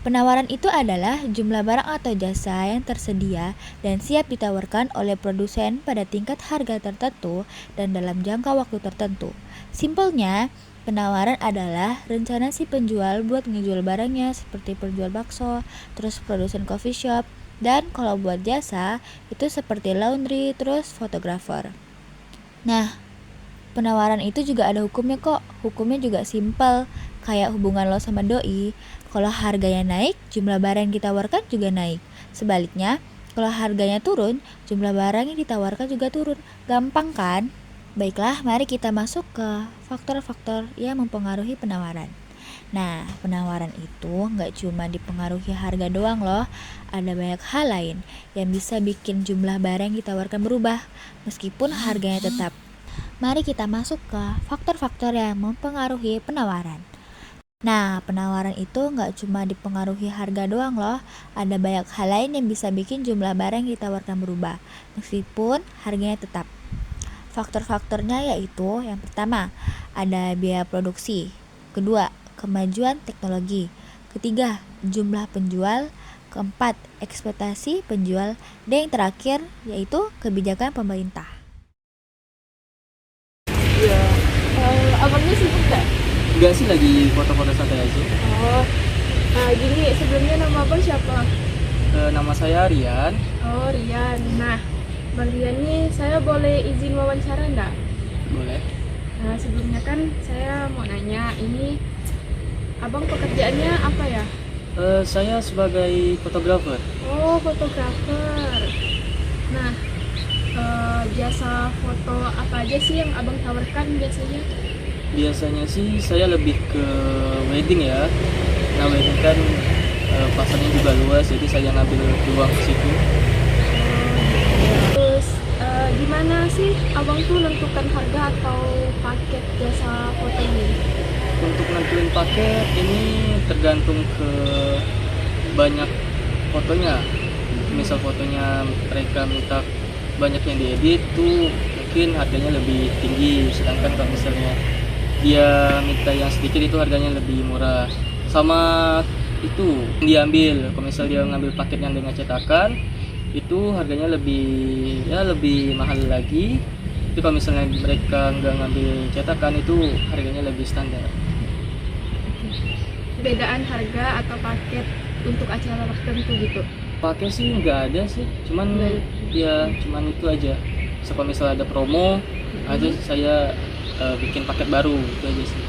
Penawaran itu adalah jumlah barang atau jasa yang tersedia dan siap ditawarkan oleh produsen pada tingkat harga tertentu dan dalam jangka waktu tertentu. Simpelnya, penawaran adalah rencana si penjual buat ngejual barangnya seperti penjual bakso, terus produsen coffee shop, dan kalau buat jasa itu seperti laundry, terus fotografer. Nah, penawaran itu juga ada hukumnya kok. Hukumnya juga simpel, kayak hubungan lo sama doi. Kalau harganya naik, jumlah barang yang ditawarkan juga naik. Sebaliknya, kalau harganya turun, jumlah barang yang ditawarkan juga turun. Gampang kan? Baiklah, mari kita masuk ke faktor-faktor yang mempengaruhi penawaran. Nah, penawaran itu nggak cuma dipengaruhi harga doang loh. Ada banyak hal lain yang bisa bikin jumlah barang yang ditawarkan berubah, meskipun harganya tetap. Mari kita masuk ke faktor-faktor yang mempengaruhi penawaran. Nah, penawaran itu nggak cuma dipengaruhi harga doang loh. Ada banyak hal lain yang bisa bikin jumlah barang yang ditawarkan berubah, meskipun harganya tetap. Faktor-faktornya yaitu yang pertama, ada biaya produksi. Kedua, kemajuan teknologi. Ketiga, jumlah penjual. Keempat, ekspektasi penjual. Dan yang terakhir yaitu kebijakan pemerintah. Iya. Abangnya sibuk gak? Enggak sih, lagi foto-foto santai aja. Oh, nah gini, sebelumnya nama abang siapa? Nama saya Rian. Oh, Rian. Nah, Bang Rian nih, saya boleh izin wawancara nggak? Boleh. Nah, sebelumnya kan saya mau nanya, ini abang pekerjaannya apa ya? Saya sebagai fotografer. Oh, fotografer. Nah, jasa foto apa aja sih yang abang tawarkan biasanya? Biasanya sih saya lebih ke wedding ya. Nah, wedding kan pasarnya juga luas, jadi saya ngambil peluang ke situ. Terus gimana sih abang tuh nentukan harga atau paket jasa foto ini? Untuk nentuin paket ini tergantung ke banyak fotonya. Misal fotonya mereka minta banyak yang diedit tuh mungkin harganya lebih tinggi, sedangkan kalau misalnya dia minta yang sedikit itu harganya lebih murah. Sama itu diambil, kalau misal dia ngambil paket yang dengan cetakan itu harganya lebih mahal lagi. Tapi kalau misalnya mereka nggak ngambil cetakan itu harganya lebih standar. Bedaan harga atau paket untuk acara tertentu gitu? Pakai sih nggak ada sih, cuman cuman itu aja. So, kalau misalnya ada promo aja saya bikin paket baru itu aja sih.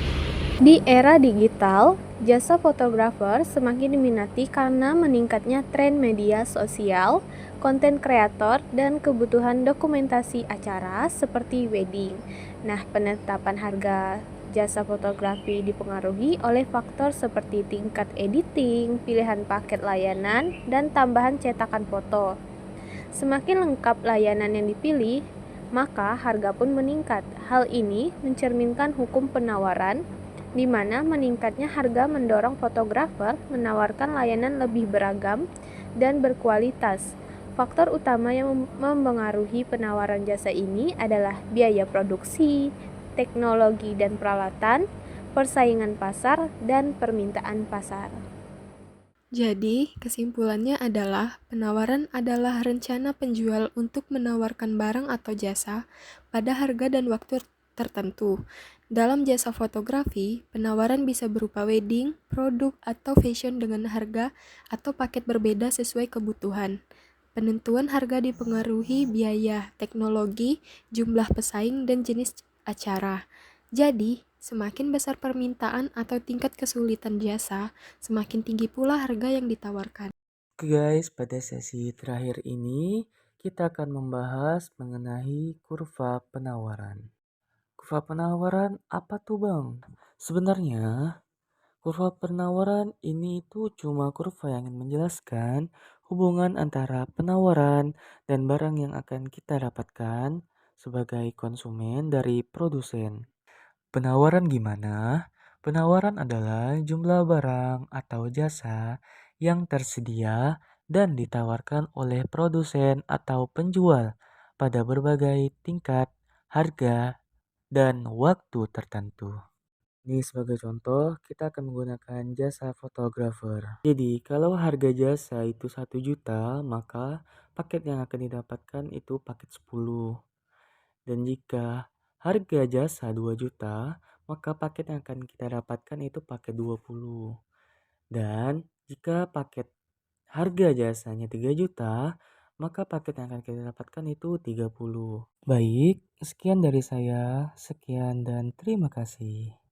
Di era digital, jasa fotografer semakin diminati karena meningkatnya tren media sosial, konten kreator, dan kebutuhan dokumentasi acara seperti wedding. Nah, penetapan harga jasa fotografi dipengaruhi oleh faktor seperti tingkat editing, pilihan paket layanan, dan tambahan cetakan foto. Semakin lengkap layanan yang dipilih, maka harga pun meningkat. Hal ini mencerminkan hukum penawaran, di mana meningkatnya harga mendorong fotografer menawarkan layanan lebih beragam dan berkualitas. Faktor utama yang mempengaruhi penawaran jasa ini adalah biaya produksi, teknologi dan peralatan, persaingan pasar, dan permintaan pasar. Jadi, kesimpulannya adalah penawaran adalah rencana penjual untuk menawarkan barang atau jasa pada harga dan waktu tertentu. Dalam jasa fotografi, penawaran bisa berupa wedding, produk, atau fashion dengan harga atau paket berbeda sesuai kebutuhan. Penentuan harga dipengaruhi biaya, teknologi, jumlah pesaing, dan jenis acara. Jadi, semakin besar permintaan atau tingkat kesulitan jasa, semakin tinggi pula harga yang ditawarkan. Oke guys, pada sesi terakhir ini kita akan membahas mengenai kurva penawaran. Kurva penawaran apa tuh bang? Sebenarnya kurva penawaran ini itu cuma kurva yang menjelaskan hubungan antara penawaran dan barang yang akan kita dapatkan sebagai konsumen dari produsen. Penawaran gimana? Penawaran adalah jumlah barang atau jasa yang tersedia dan ditawarkan oleh produsen atau penjual pada berbagai tingkat, harga, dan waktu tertentu. Nih sebagai contoh, kita akan menggunakan jasa fotografer. Jadi kalau harga jasa itu 1 juta, maka paket yang akan didapatkan itu paket 10. Dan jika harga jasa 2 juta, maka paket yang akan kita dapatkan itu paket 20. Dan jika paket harga jasanya 3 juta, maka paket yang akan kita dapatkan itu 30. Baik, sekian dari saya. Sekian dan terima kasih.